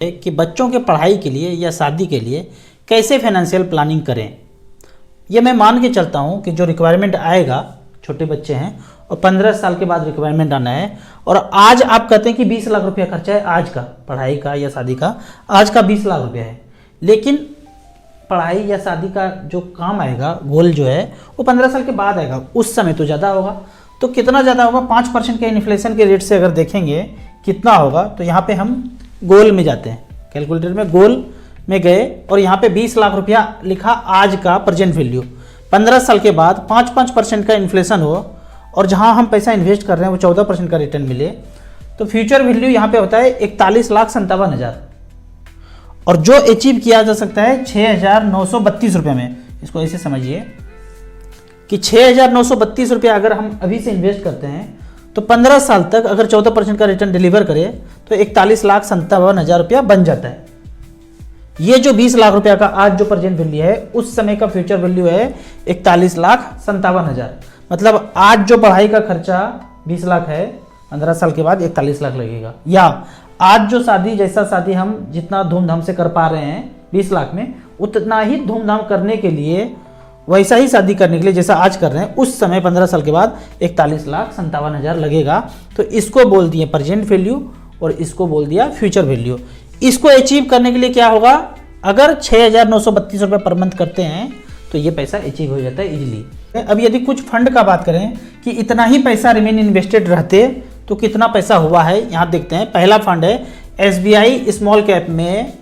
कि बच्चों के पढ़ाई के लिए या शादी के लिए कैसे फाइनेंशियल प्लानिंग करें। ये मैं मान के चलता हूँ कि जो रिक्वायरमेंट आएगा, छोटे बच्चे हैं और 15 साल के बाद रिक्वायरमेंट आना है, और आज आप कहते हैं कि 20 लाख रुपया खर्चा है, आज का पढ़ाई का या शादी का आज का 20 लाख रुपया है, लेकिन पढ़ाई या शादी का जो काम आएगा, गोल जो है वो 15 साल के बाद आएगा, उस समय तो ज़्यादा होगा। तो कितना ज़्यादा होगा? 5% के इन्फ्लेशन के रेट से अगर देखेंगे कितना होगा, तो यहाँ पे हम गोल में जाते हैं, कैलकुलेटर में गोल में गए और यहाँ पे 20 लाख रुपया लिखा आज का प्रेजेंट वैल्यू। 15 साल के बाद 5% का इन्फ्लेशन हो और जहाँ हम पैसा इन्वेस्ट कर रहे हैं वो 14% का रिटर्न मिले, तो फ्यूचर वैल्यू यहाँ पे होता है 41,57,000, और जो अचीव किया जा सकता है 6,932 रुपये में। इसको ऐसे समझिए कि 6,932 रुपया अगर हम अभी से इन्वेस्ट करते हैं तो 15 साल तक अगर 14% का रिटर्न डिलीवर करे तो 41,57,000 रुपया बन जाता है। ये जो 20 लाख रुपया का आज जो प्रेजेंट वैल्यू है, उस समय का फ्यूचर वैल्यू है 41,57,000। मतलब आज जो पढ़ाई का खर्चा 20 लाख है, 15 साल के बाद 41 लाख लगेगा। या आज जो शादी, जैसा शादी हम जितना धूमधाम से कर पा रहे हैं 20 लाख में, उतना ही धूमधाम करने के लिए, वैसा ही शादी करने के लिए जैसा आज कर रहे हैं, उस समय 15 साल के बाद 41,57,000 लगेगा। तो इसको बोल दिए प्रेजेंट वैल्यू और इसको बोल दिया फ्यूचर वैल्यू। इसको अचीव करने के लिए क्या होगा? अगर 6,932 रुपये पर मंथ करते हैं तो ये पैसा अचीव हो जाता है इजीली। अब यदि कुछ फंड का बात करें कि इतना ही पैसा रिमेन इन्वेस्टेड रहते तो कितना पैसा हुआ है, यहाँ देखते हैं। पहला फंड है SBI स्मॉल कैप में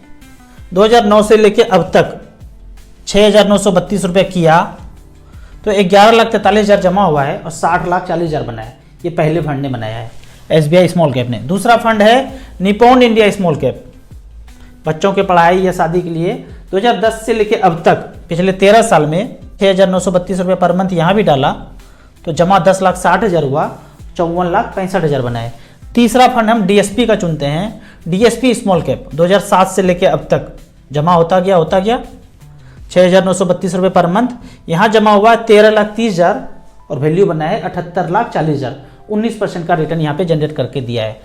2009 से लेके अब तक 6,932 रुपये किया तो 11,43,000 जमा हुआ है और 60,40,000 बना है। ये पहले फंड ने बनाया है, SBI स्मॉल कैप ने। दूसरा फंड है निपॉन इंडिया स्मॉल कैप, बच्चों के पढ़ाई या शादी के लिए 2010 से लेके अब तक पिछले 13 साल में 6,932 रुपये पर मंथ यहाँ भी डाला तो जमा 10,60,000 हुआ, 54,65,000 बना है। तीसरा फंड हम DSP का चुनते हैं, DSP स्मॉल कैप 2007 से लेके अब तक जमा होता गया 6,932 रुपये पर मंथ, यहाँ जमा हुआ 13,30,000 और वैल्यू बना है 78,40,000। 19% का रिटर्न यहाँ पे जनरेट करके दिया है।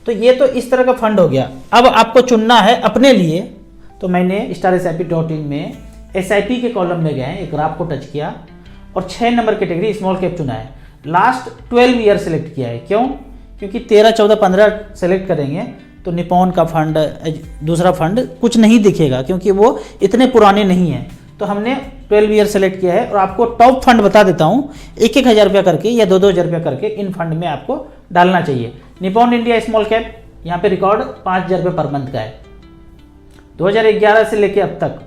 तो ये तो इस तरह का फंड हो गया। अब आपको चुनना है अपने लिए, तो मैंने StarSIP.in में SIP के कॉलम में गए, एक ग्राफ को टच किया और 6 नंबर कैटेगरी स्मॉल कैप चुना है। लास्ट 12 ईयर सेलेक्ट किया है। क्यों? क्योंकि 13, 14, 15 सेलेक्ट करेंगे तो निपॉन का फंड, दूसरा फंड कुछ नहीं दिखेगा क्योंकि वो इतने पुराने नहीं हैं। तो हमने 12 ईयर सेलेक्ट किया है और आपको टॉप फंड बता देता हूँ, 1,000 रुपया करके या 2,000 रुपया करके इन फंड में आपको डालना चाहिए। निपॉन इंडिया स्मॉल कैप यहाँ पे रिकॉर्ड 5,000 रुपये पर मंथ का है। 2011 से लेके अब तक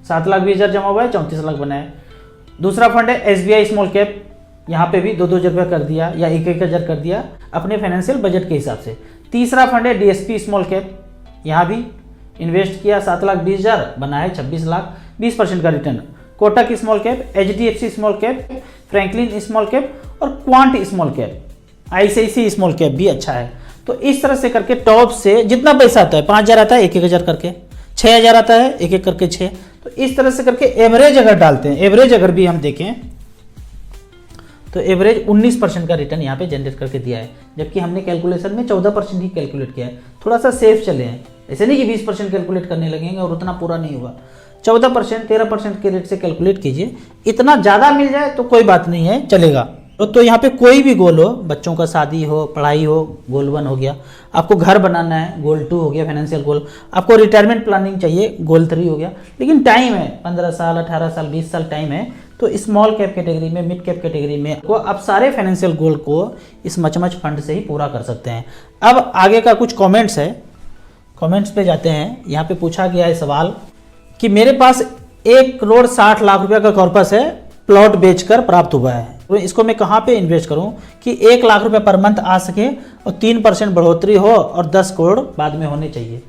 7,20,000 जमा हुआ है, 34 लाख बना है। दूसरा फंड है SBI स्मॉल कैप, यहाँ पे भी 2,000 रुपया कर दिया या 1,000 कर दिया अपने फाइनेंशियल बजट के हिसाब से। तीसरा फंड है DSP स्मॉल कैप, यहाँ भी इन्वेस्ट किया 7,20,000 बना है 26 लाख, 20% का return. Kotak small cap, HDFC small cap, Franklin small cap और Quant small cap, ICICI small cap भी अच्छा है। तो इस तरह से करके टॉप से जितना पैसा आता है, 5,000 आता है 1,000 करके, 6,000 आता है 1,1 करके 6, तो इस तरह से करके एवरेज अगर डालते हैं, एवरेज अगर भी हम देखें तो एवरेज 19% का रिटर्न यहाँ पे जनरेट करके दिया है, जबकि हमने कैलकुलेशन में 14% ही कैलकुलेट किया है। थोड़ा सा सेफ चले हैं, ऐसे नहीं कि 20% कैलकुलेट करने लगेंगे और उतना पूरा नहीं होगा। 14%, 13% के रेट से कैलकुलेट कीजिए। इतना ज़्यादा मिल जाए तो कोई बात नहीं है, चलेगा। तो यहाँ पे कोई भी गोल हो, बच्चों का शादी हो, पढ़ाई हो, गोल 1 हो गया, आपको घर बनाना है, गोल 2 हो गया फाइनेंशियल गोल, आपको रिटायरमेंट प्लानिंग चाहिए, गोल 3 हो गया। लेकिन टाइम है, 15 साल, 18 साल, 20 साल टाइम है, तो स्मॉल कैप कैटेगरी में, मिड कैप कैटेगरी में को आप सारे फाइनेंशियल गोल को इस मचमच फंड से ही पूरा कर सकते हैं। अब आगे का कुछ कमेंट्स है, कमेंट्स पे जाते हैं। यहाँ पे पूछा गया है सवाल कि मेरे पास 1,60,00,000 रुपया का कॉर्पस है, प्लॉट बेचकर प्राप्त हुआ है, तो इसको मैं कहाँ पे इन्वेस्ट करूँ कि 1 लाख रुपया पर मंथ आ सके और 3% बढ़ोतरी हो और 10 करोड़ बाद में होने चाहिए।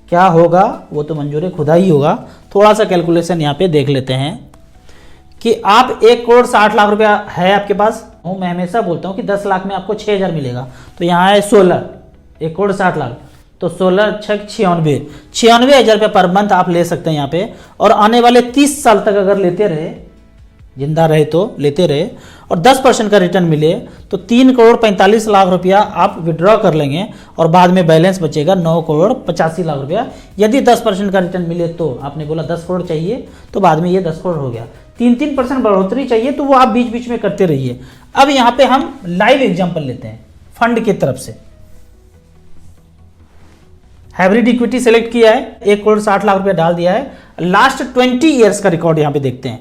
क्या होगा वो तो मंजूर खुदा ही होगा। थोड़ा सा कैलकुलेशन यहाँ पे देख लेते हैं कि आप 1,60,00,000 रुपया है आपके पास। मैं हमेशा बोलता हूँ कि 10 लाख में आपको 6,000 मिलेगा, तो यहाँ है 16, 1,60,00,000 तो 16 6 96,000 रुपये पर मंथ आप ले सकते हैं यहाँ पे। और आने वाले 30 साल तक अगर लेते रहे जिंदा रहे तो लेते रहे और 10% का रिटर्न मिले तो 3,45,00,000 रुपया आप विड्रॉ कर लेंगे और बाद में बैलेंस बचेगा 9,85,00,000 रुपया। यदि 10% का रिटर्न मिले तो आपने बोला 10 करोड़ चाहिए तो बाद में ये 10 करोड़ हो गया। 3% बढ़ोतरी चाहिए तो वो आप बीच बीच में करते रहिए। अब यहाँ पे हम लाइव एग्जाम्पल लेते हैं फंड की तरफ से। हाइब्रिड इक्विटी सेलेक्ट किया है, 1,60,00,000 रुपया डाल दिया है। लास्ट 20 ईयर्स का रिकॉर्ड यहाँ पे देखते हैं,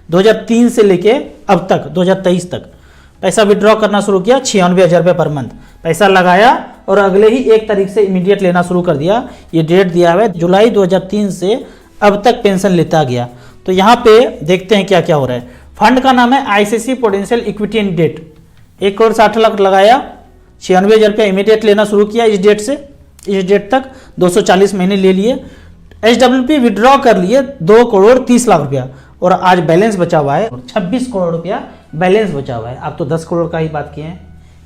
2003 से लेके अब तक 2023 तक पैसा विड्रॉ करना शुरू किया, 96,000 रुपये पर मंथ पैसा लगाया और अगले ही 1 तारीख से इमीडिएट लेना शुरू कर दिया। ये डेट दिया हुआ है, जुलाई 2003 से अब तक पेंशन लेता गया। तो यहाँ पे देखते हैं क्या क्या हो रहा है। फंड का नाम है ICC potential equity and debt. 1,60,00,000 लगाया, 96,000 रुपया इमीडिएट लेना शुरू किया इस डेट से, इस डेट तक 240 महीने ले लिए। HWP विड्रॉ कर लिए 2,30,00,000 रुपया और आज बैलेंस बचा हुआ है 26 करोड़ रुपया बैलेंस बचा हुआ है। आप तो 10 करोड़ का ही बात किए हैं,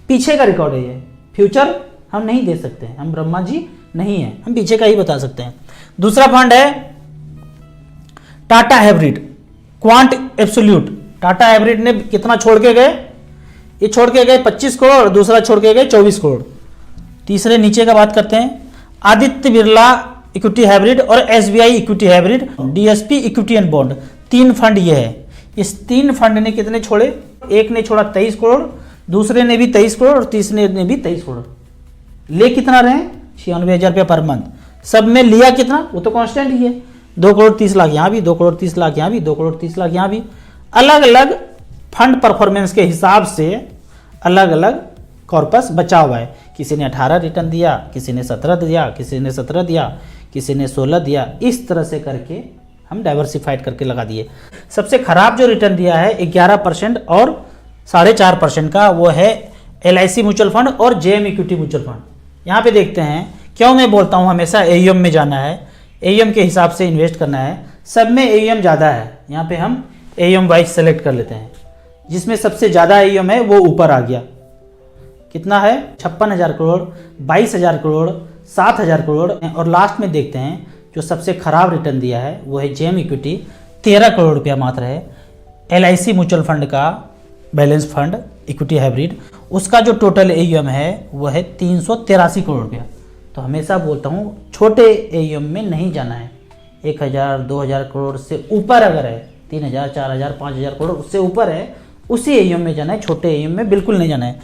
पीछे का रिकॉर्ड है ये। फ्यूचर हम नहीं दे सकते हैं, हम ब्रह्मा जी नहीं हैं, हम पीछे का ही बता सकते हैं। दूसरा फंड है Tata hybrid quant absolute. Tata hybrid ने कितना छोड़ के गए? ये छोड़ के गए 25 करोड़, दूसरा छोड़ के गए 24 करोड़। तीसरे नीचे का बात करते हैं, आदित्य बिरला इक्विटी हाइब्रिड और SBI equity hybrid, DSP equity and bond. 3 fund ये है। इस 3 फंड ने कितने छोड़े? एक ने छोड़ा 23 करोड़, दूसरे ने भी 23 करोड़ और तीसरे ने भी 23 करोड़। ले कितना रहे? 96,000 रुपया पर मंथ। सब में लिया कितना? वो तो कांस्टेंट ही है, 2,30,00,000 यहाँ भी, 2,30,00,000 यहाँ भी, 2,30,00,000 यहाँ भी। अलग अलग फंड परफॉर्मेंस के हिसाब से अलग अलग कॉर्पस बचा हुआ है। किसी ने 18 रिटर्न दिया, किसी ने 17 दिया, किसी ने 17 दिया, किसी ने 16 दिया। इस तरह से करके हम डाइवर्सिफाइड करके लगा दिए। सबसे खराब जो रिटर्न दिया है 11% और 4.5% का, वो है LIC म्यूचुअल फंड और JM इक्विटी म्यूचुअल फंड। यहाँ पे देखते हैं, क्यों मैं बोलता हूँ हमेशा AUM में जाना है, AUM के हिसाब से इन्वेस्ट करना है। सब में AUM ज़्यादा है, यहाँ पे हम AUM वाइज सेलेक्ट कर लेते हैं। जिसमें सबसे ज़्यादा AUM है वो ऊपर आ गया। कितना है? 56,000 करोड़, 22,000 करोड़, 7,000 करोड़। और लास्ट में देखते हैं जो सबसे खराब रिटर्न दिया है वो है JM इक्विटी, 13 करोड़ रुपया मात्र है। LIC म्यूचुअल फंड का बैलेंस फंड इक्विटी हाइब्रिड, उसका जो टोटल AUM है वो है 383 करोड़ रुपया। तो हमेशा बोलता हूँ छोटे AUM में नहीं जाना है। 1,000 2,000 करोड़ से ऊपर अगर है, 3,000 4,000 5,000 करोड़ उससे ऊपर है, उसी AUM में जाना है, छोटे AUM में बिल्कुल नहीं जाना है।